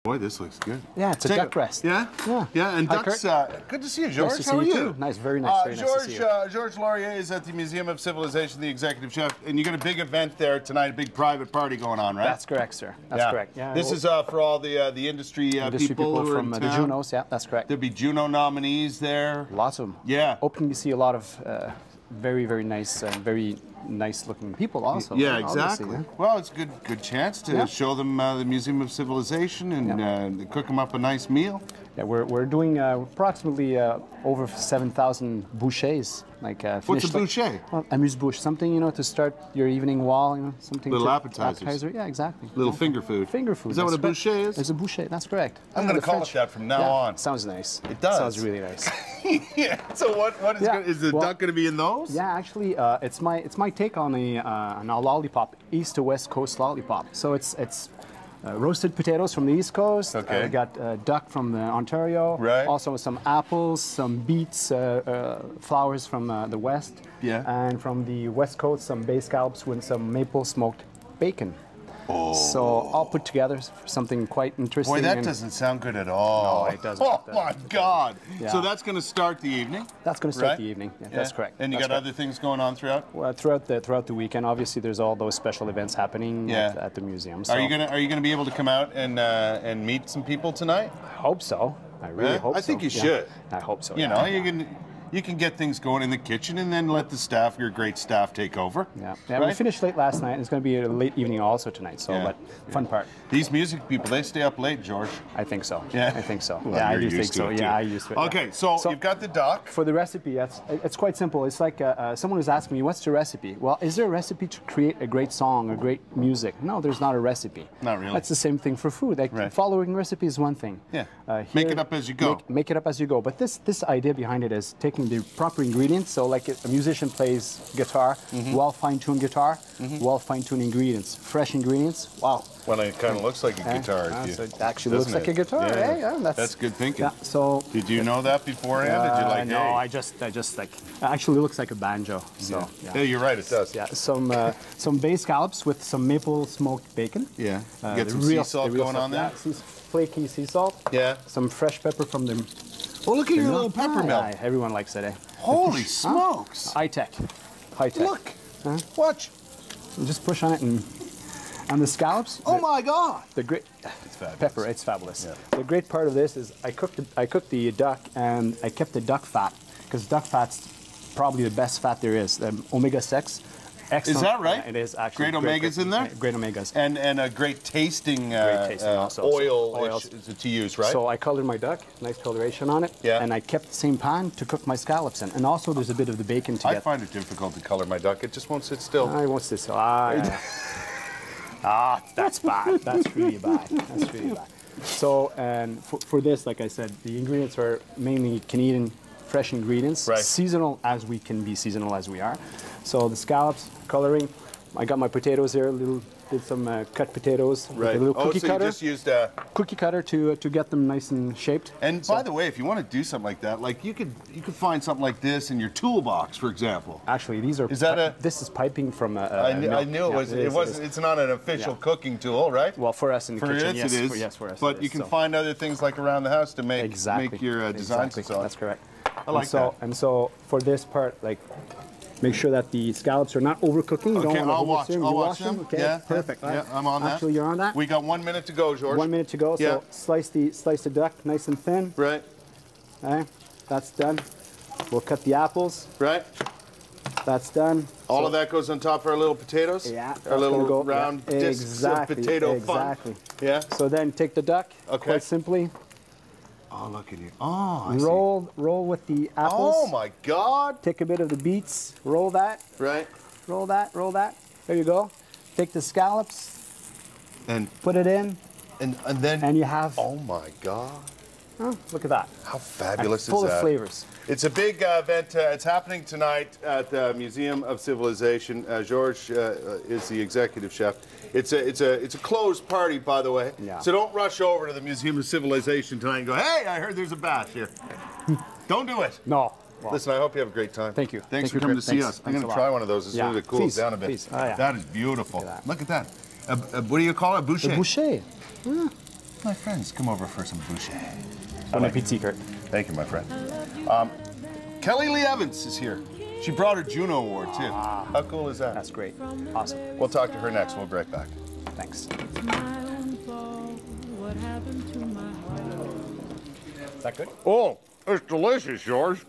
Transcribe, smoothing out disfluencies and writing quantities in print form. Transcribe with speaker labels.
Speaker 1: Boy, this looks good.
Speaker 2: Yeah, it's a duck breast.
Speaker 1: Yeah?
Speaker 2: Yeah.
Speaker 1: Yeah, and
Speaker 2: Hi,
Speaker 1: ducks, good to see you, George.
Speaker 2: Nice to see
Speaker 1: How are
Speaker 2: you?
Speaker 1: you?
Speaker 2: Too. Nice, very nice, very nice to see you.
Speaker 1: George Laurier is at the Museum of Civilization, the executive chef, and you got a big event there tonight, a big private party going on, right?
Speaker 2: That's correct, sir. That's correct. Yeah.
Speaker 1: This is for all the industry people who are
Speaker 2: from
Speaker 1: in
Speaker 2: the
Speaker 1: town.
Speaker 2: Junos, yeah, that's correct.
Speaker 1: There'll be Juno nominees there.
Speaker 2: Lots of them.
Speaker 1: Yeah.
Speaker 2: Hoping to see a lot of very, very nice, very nice-looking people also.
Speaker 1: Yeah, exactly.
Speaker 2: Yeah.
Speaker 1: Well, it's a good chance to show them the Museum of Civilization and cook them up a nice meal.
Speaker 2: Yeah, we're doing approximately over 7,000 bouchées. Like
Speaker 1: what's a bouchée?
Speaker 2: Well, amuse-bouche, something to start your evening while, something.
Speaker 1: Little appetizers.
Speaker 2: Appetizer. Yeah, exactly.
Speaker 1: Little finger food.
Speaker 2: Finger food.
Speaker 1: Is that what a bouchée is?
Speaker 2: It's a bouchée. That's correct.
Speaker 1: I'm going to call it that from now on.
Speaker 2: Sounds nice.
Speaker 1: It does.
Speaker 2: Sounds really nice.
Speaker 1: Yeah. So what is the duck going to be in those?
Speaker 2: Yeah, actually, it's my take on a lollipop, East to West Coast lollipop. So it's roasted potatoes from the East Coast.
Speaker 1: Okay.
Speaker 2: We got duck from Ontario.
Speaker 1: Right.
Speaker 2: Also some apples, some beets, flowers from the West.
Speaker 1: Yeah.
Speaker 2: And from the West Coast, some bay scallops with some maple smoked bacon.
Speaker 1: Oh.
Speaker 2: So all put together for something quite interesting.
Speaker 1: Boy, that doesn't sound good at all.
Speaker 2: No, it doesn't.
Speaker 1: Oh my God!
Speaker 2: Yeah.
Speaker 1: So that's going to start the evening.
Speaker 2: That's going to start the evening. Yeah, that's correct.
Speaker 1: And you got other things going on throughout?
Speaker 2: Well, throughout the weekend, obviously, there's all those special events happening at the museum. So.
Speaker 1: Are you gonna be able to come out and meet some people tonight?
Speaker 2: I hope so. I really hope so.
Speaker 1: I think you should.
Speaker 2: I hope so.
Speaker 1: You know, you can get things going in the kitchen and then let the staff, your great staff, take over.
Speaker 2: Yeah,
Speaker 1: right?
Speaker 2: We finished late last night. It's going to be a late evening also tonight. So, but fun part.
Speaker 1: These music people, they stay up late, George.
Speaker 2: I think so.
Speaker 1: Yeah,
Speaker 2: I think so.
Speaker 1: Well,
Speaker 2: yeah, I
Speaker 1: you're
Speaker 2: do think
Speaker 1: used to
Speaker 2: so.
Speaker 1: it, too.
Speaker 2: Yeah, I used to it.
Speaker 1: Okay, so you've got the duck.
Speaker 2: For the recipe, it's quite simple. It's like someone was asking me, "What's the recipe?" Well, is there a recipe to create a great song, a great music? No, there's not a recipe.
Speaker 1: Not really.
Speaker 2: That's the same thing for food. Like following recipe is one thing.
Speaker 1: Yeah. Make it up as you go.
Speaker 2: Make it up as you go. But this idea behind it is taking the proper ingredients. So like a musician plays guitar, well fine-tuned guitar, well fine-tuned ingredients, fresh ingredients. Wow.
Speaker 1: Well, it kind of looks like a guitar.
Speaker 2: So it actually looks like a guitar. Yeah,
Speaker 1: that's good thinking.
Speaker 2: Yeah, so
Speaker 1: did you know that beforehand? Did you like?
Speaker 2: No, I just like. It actually looks like a banjo. So
Speaker 1: yeah, you're right. It does.
Speaker 2: Yeah, some bay scallops with some maple smoked bacon.
Speaker 1: Yeah. Get some sea salt going on there.
Speaker 2: Yeah, flaky sea salt.
Speaker 1: Yeah.
Speaker 2: Some fresh pepper from the.
Speaker 1: Oh, look at your little pepper milk.
Speaker 2: Yeah, everyone likes it.
Speaker 1: Holy smokes!
Speaker 2: High tech. High tech.
Speaker 1: Look. Watch.
Speaker 2: You just push on it and. And the scallops.
Speaker 1: Oh my God!
Speaker 2: The great pepper. It's fabulous.
Speaker 1: Yeah.
Speaker 2: The great part of this is I cooked the duck and I kept the duck fat because duck fat's probably the best fat there is. Omega-6. Excellent.
Speaker 1: Is that right?
Speaker 2: Yeah, it is actually.
Speaker 1: Great omegas in there.
Speaker 2: Great omegas.
Speaker 1: And a great tasting, oil to use, right?
Speaker 2: So I colored my duck. Nice coloration on it.
Speaker 1: Yeah.
Speaker 2: And I kept the same pan to cook my scallops in. And also there's a bit of the bacon to get.
Speaker 1: I find it difficult to color my duck. It just won't sit still.
Speaker 2: I won't sit still. That's bad. That's really bad. That's really bad. So, and for this, like I said, the ingredients are mainly Canadian fresh ingredients, seasonal as we can be, seasonal as we are. So the scallops, coloring. I got my potatoes here. Did some cut potatoes with a little cookie cutter.
Speaker 1: You just used a
Speaker 2: cookie cutter to get them nice and shaped.
Speaker 1: And by the way, if you want to do something like that, like you could find something like this in your toolbox, for example.
Speaker 2: Actually, these are. This is piping from a.
Speaker 1: I knew it was. It wasn't. It's not an official cooking tool, right?
Speaker 2: Well, for us in the kitchen, yes,
Speaker 1: it is.
Speaker 2: Yes, for us.
Speaker 1: But you can find other things like around the house to make your designs and so on.
Speaker 2: That's correct.
Speaker 1: I like that.
Speaker 2: And so for this part, like. Make sure that the scallops are not overcooking. You don't want to
Speaker 1: I'll watch them.
Speaker 2: Okay,
Speaker 1: yeah,
Speaker 2: perfect.
Speaker 1: Yeah, I'm on that.
Speaker 2: Actually, you're on that.
Speaker 1: We got 1 minute to go, George.
Speaker 2: 1 minute to go. So slice the duck nice and thin.
Speaker 1: Right.
Speaker 2: Okay, that's done. We'll cut the apples.
Speaker 1: Right.
Speaker 2: That's done.
Speaker 1: All of that goes on top of our little potatoes.
Speaker 2: Yeah.
Speaker 1: Our little round discs of potato fun.
Speaker 2: Exactly.
Speaker 1: Yeah.
Speaker 2: So then take the duck.
Speaker 1: Okay.
Speaker 2: Quite simply.
Speaker 1: Oh, look at you. Oh, I
Speaker 2: roll with the apples.
Speaker 1: Oh my God.
Speaker 2: Take a bit of the beets. Roll that.
Speaker 1: Right.
Speaker 2: Roll that. Roll that. There you go. Take the scallops.
Speaker 1: And
Speaker 2: put it in.
Speaker 1: And then.
Speaker 2: And you have.
Speaker 1: Oh my God.
Speaker 2: Oh, look at that.
Speaker 1: How fabulous is that?
Speaker 2: Full of flavors.
Speaker 1: It's a big event. It's happening tonight at the Museum of Civilization. George is the executive chef. It's a closed party, by the way.
Speaker 2: Yeah.
Speaker 1: So don't rush over to the Museum of Civilization tonight and go, hey, I heard there's a bash here. Don't do it.
Speaker 2: No.
Speaker 1: Well, listen, I hope you have a great time.
Speaker 2: Thank you.
Speaker 1: Thanks for coming to see us. I'm going to try one of those as soon as it cools down a bit.
Speaker 2: Please. Oh, yeah.
Speaker 1: That is beautiful. Look at that. What do you call it? A bouchée?
Speaker 2: A bouchée.
Speaker 1: My friends, come over for some boucher.
Speaker 2: Bon appetit, Kurt.
Speaker 1: Thank you, my friend. Kelly Lee Evans is here. She brought her Juno Award, too. How cool is that?
Speaker 2: That's great. Awesome.
Speaker 1: We'll talk to her next. We'll be right back.
Speaker 2: Thanks. Is that good?
Speaker 1: Oh, it's delicious, George.